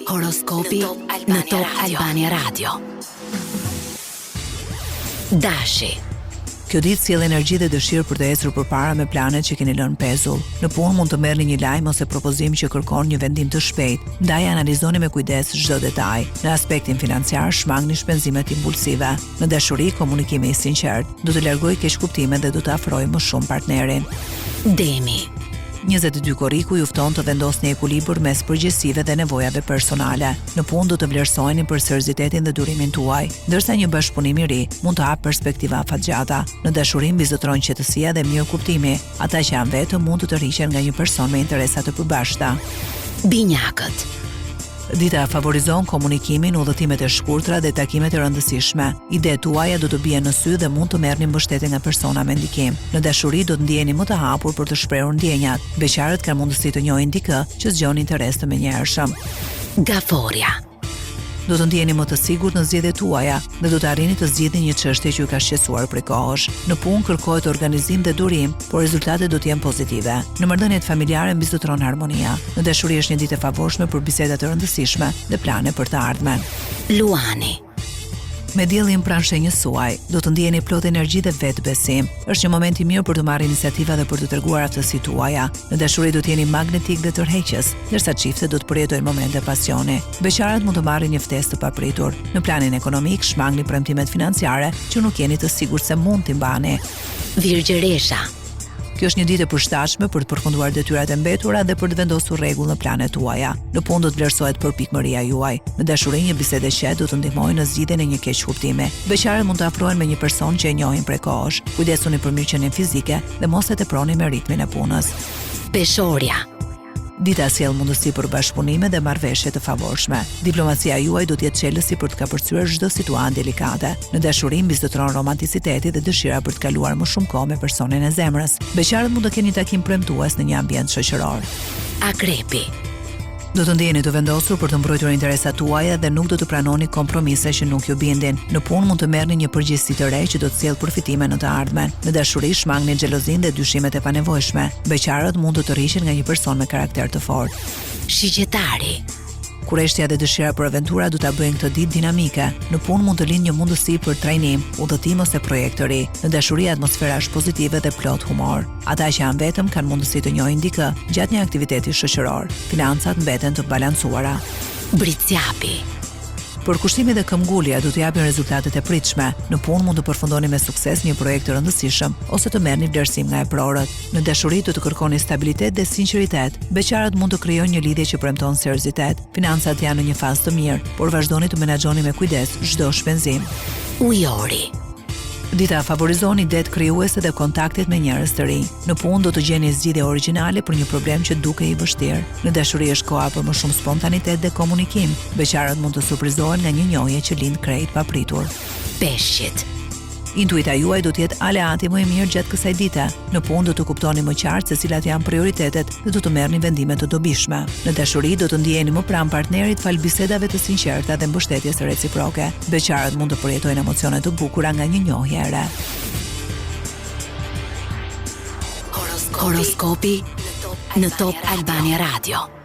Horoskopi në Top Albania Radio. Dashi. Kjo ditë sjell energji dhe dëshirë për të ecur përpara me planet që keni lënë pezull. Në punë mund të merrni një lajm ose propozim që kërkon një vendim të shpejtë, ndaj analizoni me kujdes çdo detaj. Në aspektin financiar shmangni shpenzimet impulsive. Në dashuri komunikimi i sinqert do të largojë keqkuptime dhe do të afrojë më shumë partnerin. Demi. 22 korriku ju fton të vendosni ekuilibër mes përgjegjësive dhe nevojave personale. Në punë do të vlerësojeni për seriozitetin dhe durimin tuaj, ndërsa një bashkëpunim i ri mund të hap perspektiva afatgjata. Në dashuri mbizotron qetësia dhe mirëkuptimi. Ata që janë vetëm mund të tërhiqen nga një person me interesa të përbashkëta. Binjakët. Dita favorizon komunikimin, udhëtimet e shkurtra dhe takimet e rëndësishme. Idetë tuaja do të bien në sy dhe mund të merrni mbështetje nga persona me ndikim. Në dashuri do të ndjeheni më të hapur për të shprehur ndjenjat. Beqarët kanë mundësi të njohin dikë që zgjon interes të menjëhershëm. Gaforia. Do të ndjeni më të sigurt në zgjedhjet tuaja dhe do të arrini të zgjidhni një çështje që ju ka shqetësuar prej kohësh. Në punë kërkohet organizim dhe durim, por rezultatet do të jenë pozitive. Në marrëdhëniet familjare mbizotron harmonia. Në dashuri është një ditë e favorshme për biseda të rëndësishme dhe plane për të ardhmen. Luani. Me diellin pranë shenjës suaj, do të ndjeni plot energji dhe vetbesim. Është një moment i mirë për të marrë iniciativa dhe për të treguar aftësitë tuaja. Në dashuri do të jeni magnetik dhe tërheqës, ndërsa çiftet do të përjetojnë momente pasioni. Beqarët mund të marrin një ftesë të papritur. Në planin ekonomik, shmangni premtimet financiare që nuk jeni të sigurt se mund t'i mbani. Virgjëresha. Kjo është një ditë e përshtatshme për të përfunduar detyrat e mbetura dhe për të vendosur rregull në planet tuaja. Në punë do të vlerësohet përpikmëria juaj. Në dashuri një bisedë e qetë do të ndihmojë në zgjidhjen e një keqkuptimi. Beqarët mund të afrohen me një person që e njohin prej kohësh. Kujdesuni për mirëqenien fizike dhe mos e teproni me ritmin e punës. Peshoria. Dita sjell mundësi për bashkëpunime dhe marrëveshje të favorshme. Diplomacia juaj do të jetë çelësi për të kapërcyer çdo situatë delikate. Në dashuri mbizotron romanticiteti dhe dëshira për të kaluar më shumë kohë me personin e zemrës. Beqarët mund të kenë një takim premtues në një ambient shoqëror. Akrepi. Do të ndjeni të vendosur për të mbrojtur interesat tuaja dhe nuk do të pranoni kompromise që nuk ju bindin. Në punë mund të merrni një përgjegjësi të re që do të sjellë përfitime në të ardhmen. Në dashuri shmangni xhelozinë dhe dyshimet e panevojshme. Beqarët mund të tërhiqen nga një person me karakter të fortë. Shigjetari. Kureshtja dhe dëshira për aventura do ta bëjnë këtë ditë dinamike. Në punë mund të lindë një mundësi për trajnim, udhëtim ose projekt të ri. Në dashuri atmosfera është pozitive dhe plot humor. Ata që janë vetëm kanë mundësi të njohin dikë gjatë një aktiviteti shoqëror. Financat mbeten të balancuara. Britsjapi. Për kushtimet dhe këmbgulja do të japin rezultatet e pritshme. Në punë mund të përfundoni me sukses një projekt të rëndësishëm ose të merrni vlerësim nga e prorët. Në dashuri do të kërkoni stabilitet dhe sinqeritet. Beqarët mund të krijojnë një lidhje që premton seriozitet. Financat janë në një fazë të mirë, por vazhdoni të menaxhoni me kujdes çdo shpenzim. Ujori. Dita favorizon idetë krijuese dhe kontaktet me njerëz të rinj. Në punë do të gjeni zgjidhje origjinale për një problem që duke i vështirë. Në dashuri është koha për më shumë spontanitet dhe komunikim. Beqarët mund të surprizohen nga një njohje që lind krejt papritur. Peshqit. Intuita juaj do të jetë aleati më i mirë gjatë kësaj dite. Në punë do të kuptoni më qartë se cilat janë prioritetet dhe do të merrni vendime të dobishme. Në dashuri do të ndjeheni më pranë partnerit fal bisedave të sinqerta dhe mbështetjes reciproke. Beqarët mund të përjetojnë emocione të bukura nga një njohje e re. Horoskopi në Top Albania Radio.